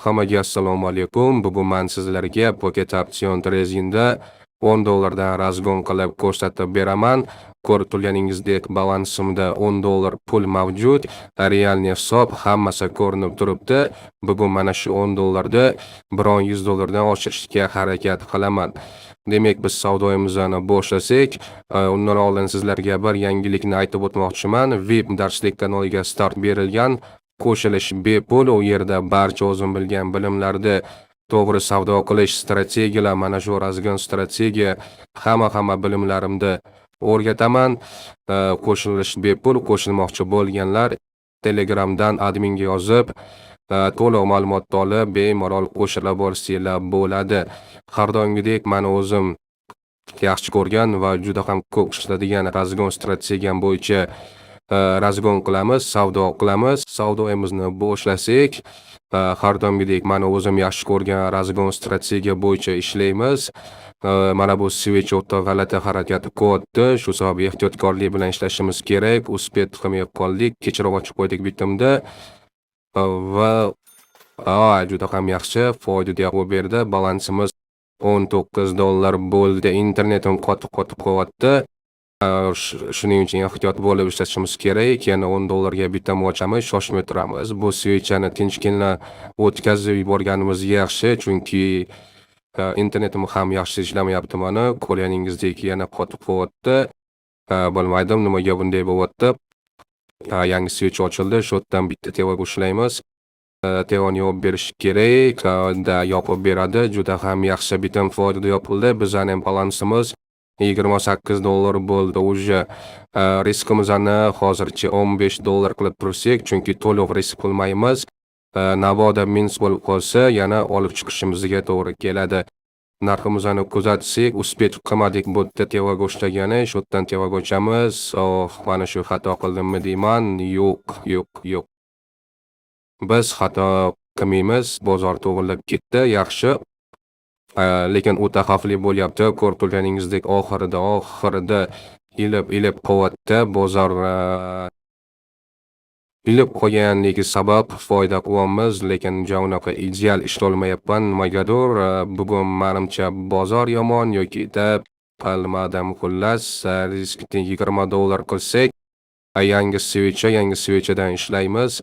Hammaga assalomu alaykum. Bugun men sizlarga Pocket Option Tradingda $10 dan razgon qilib ko'rsatib beraman. Ko'rib turganingizdek balansimda $10 pul mavjud. Realniy hisob hammasi ko'rinib turibdi. Bugun mana shu $10 da biron $100 dan oshirishga harakat qilaman. Demak, biz savdoyimizni boshlasak, undan oldin sizlarga bir yangilikni aytib o'tmoqchiman. VIP darslik kanaliga start berilgan. Qo'shilish bepul, u yerda barcha o'zim bilgan bilimlarni to'g'ri savdo qilish strategiyalar, mana shu razgon strategiya hamma bilimlarimni o'rgataman. Qo'shilish bepul, qo'shilmoqchi bo'lganlar Telegramdan adminga yozib, to'liq ma'lumot olib bemalol qo'shila borsanglar bo'ladi. Har doimgidek men o'zim yaxshi ko'rgan va juda ham ko'p ishlatadigan razgon strategiyam bo'yicha razgon qilamiz, savdo qilamiz. Savdoyimizni boshlasak, har doimgidek men o'zim yaxshi ko'rgan razgon strategiya bo'yicha ishlaymiz. Mana bu switch o'ta g'alati harakat qilyapti. Shu sabab ehtiyotkorlik bilan ishlashimiz kerak. Uspet qilmay qoldik. Kechirib ochib qo'ydik bitimda. Va juda ham yaxshi foyda bo'lib berdi. Balansimiz $19 bo'ldi. Internetim qotib qo'yapti. Shuning uchun ehtiyot bo'lib ishlashimiz kerak. Yana $10 ga bitam ochamiz, shoshmay turamiz. Bu switchni tinchgina o'tkazib yuborganimiz yaxshi, chunki internetim ham yaxshi ishlamayapti mana. Ko'rganingizdek yana qotib qo'yapti. Bilmaydim nimaga bunday bo'lyapti. Yangi switch ochildi. Shu yerdan bitta tevaga ushlaymiz. Tevani yopib berish kerak. Yopib beradi. Juda ham yaxshi bitim foyda yopildi. Bizning balansimiz $28 bo'ldi. Uje riskimizni hozircha $15 qilib tursak, chunki to'liq risk qilmaymiz. Naboda minus bo'lib qolsa, yana olib chiqishimizga to'g'ri keladi. Narximizni kuzatsak, uspet qilmadik bu tevaga ushlagani, shu yerdan tevaga ochamiz. Mana shu xato qildimmi deyman? Yo'q. Biz xato qilmaymiz. Bozor to'g'rilab ketdi, yaxshi. Lekin o'ta xavfli bo'lyapti. Ko'rib turganingizdek oxirida ilib qo'yapti. Bozor ilib qo'yganligi sabab foyda qilyapmiz, lekin unaqa ideal ishlolmayapman. Nimagadir bugun menimcha bozor yomon yoki bilmadim, xullas riskni $20 qilsak, yangi switchdan ishlaymiz.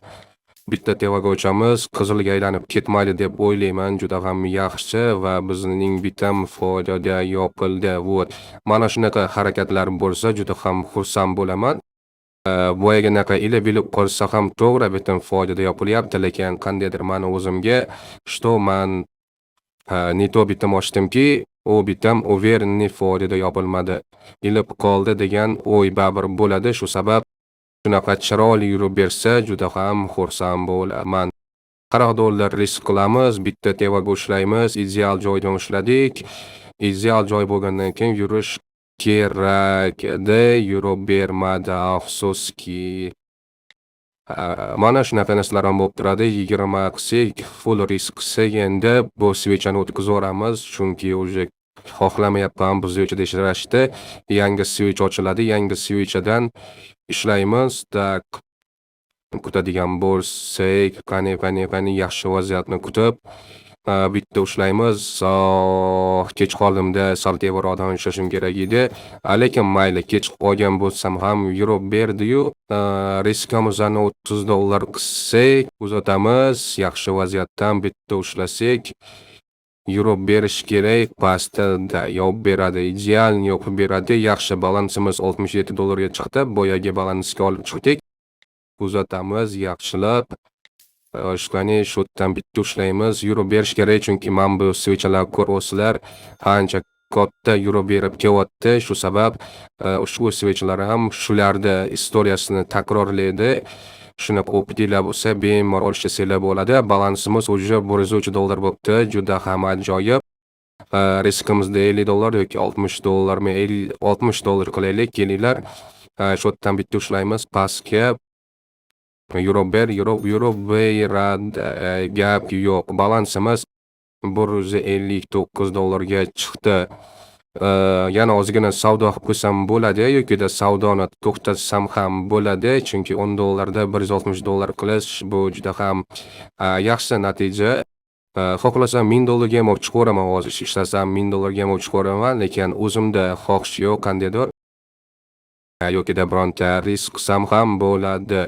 Bitta tevaga ochamiz, qizilga aylanib ketmaydi deb o'ylayman. Juda ham yaxshi va bizning bitam foydada yopildi. Mana shunaqa harakatlar bo'lsa, juda ham xursand bo'laman. Boyaginaqa ilib qolsa ham to'g'ri bitim foydada yopilyapti, lekin qandaydir meni o'zimga man neto bitim ochdimki, u bitim uverni foydada yopilmadi. Ilib qoldi degan o'y baribir bo'ladi. Shu sabab shunaqa chiroyli yurib bersa, juda ham xursand bo'laman. $40 risk qilamiz, bitta tevaga ushlaymiz, ideal joydan ushladik. Ideal joy bo'lgandan keyin yurish kerak edi, yurib bermadi, afsuski. Mana shunaqa narsalar ham bo'lib turadi. 20 qilsak, full risk qilsak, endi bu switchni o'tkazamiz, chunki uje xohlamayapman biz uchida ishlashni. Yangi switch ochiladi, yangi switchdan ishlaymiz. Kutadigan bo'lsak, qani yaxshi vaziyatni kutib bitta ushlaymiz. Kech qoldimda, sal tezroq ishlashim kerak edi. Lekin mayli, kech qolgan bo'lsam ham yurib berdi-yu. Riskimizni $30 qilsak, uzatamiz. Yaxshi vaziyatdan bitta ushlasak, yurib berish kerak. Pastda yopib beradi, idealni yopib beradi. Yaxshi balansimiz $67 ga chiqdi. Boyagi balansga olib chiqdik. Uzatamiz yaxshilab. Shu yerdan bitta ushlaymiz. Yurib berish kerak, chunki men bu switchlar ko'rsizlar ancha katta yurib berib kelyapti. Shu sabab ushbu switchlar ham shularda istoriyasini takrorlaydi. Shuni o'qitinglar bo'lsa, bemalol ishlasanglar bo'ladi. Balansimiz uje $103 bo'libdi. Juda ham ajoyib. Riskimizda $50 yoki $60 qilaylik, kelinglar. Shu yerdan bitta ushlaymiz, pastga yurib beradi, gap yo'q. Balansimiz $159 ga chiqdi. Yana ozgina savdo qilib qo'ysam bo'ladi yoki savdoni to'xtatsam ham bo'ladi, chunki $10 da $160 qilish bu juda ham yaxshi natija. Xohlasam $1000 ham olib chiqaveraman, hozir ishlasam $1000 ham olib chiqaveraman, lekin o'zimda xohish yo'q qandaydir. Yokida bironta risk qilsam ham bo'ladi.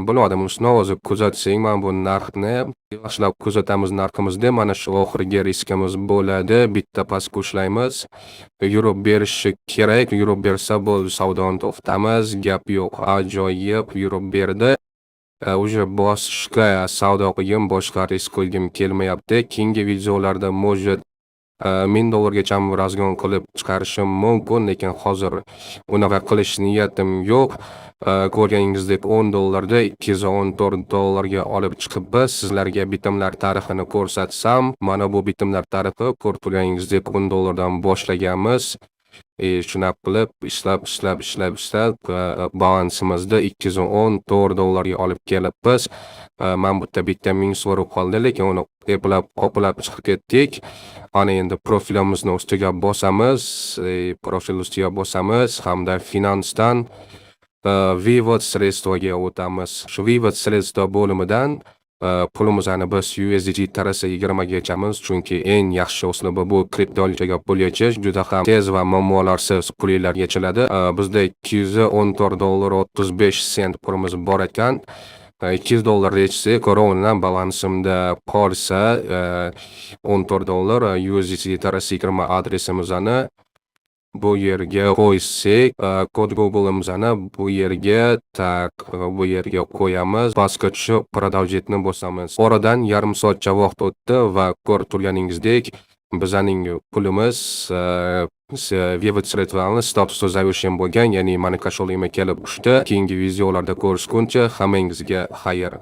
Bilmadim, uni hozir kuzatsang, mana bu narxni yaxshilab kuzatamiz narximizda, mana shu oxirgi riskimiz bo'ladi. Bitta pastga ushlaymiz. Euro berishi kerak, euro bersa bo'ldi, savdoni to'xtatamiz. Gap yo'q, ajoyib euro berdi. Уже boshqa savdo qilgim, boshqa risk qilgim kelmayapti. Keyingi videolarda может $1000 razgon qilib chiqarishim mumkin, lekin hozir unaqa qilish niyatim yo'q. Ko'rganingizdek $10 $214 olib chiqib sizlarga bitimlar tarixini ko'rsatsam, mana bu bitimlar tarixi ko'rib turganingizdek $10 dan boshlaganmiz. Shunaq qilib ishlab balansimizda $214 ga olib kelibmiz. Mana bu bitta minus bo'lib qoldi, lekin uni qoplab chiqib ketdik. Ana endi profilimizni ustiga bosamiz, hamda finansdan vivod sredstvoga o'tamiz. Shu vivod sredstvo bo'limidan pulimizni biz USDT tarasi 20 gachamiz, chunki eng yaxshi uslubi bu kriptovalyutaga pul yechish, juda ham tez va muammolarsiz pullar yechiladi. Bizda $210.35 pulimiz bor ekan. $200 yechsak, rovnan balansimda qolsa $14 USDT tarasi 20 adresimizni bu yerga qo'ysak, kod Google'imizni bu yerga qo'yamiz. Pastga tushib продолжительni bosamiz. Oradan yarim soatcha vaqt o'tdi va ko'rib turganingizdek, bizning pulimiz vivod sredstvolarni statusi zavishen bo'lgan, ya'ni mana kosholigimga kelib tushdi. Keyingi videolarda ko'rishguncha hammangizga xayr.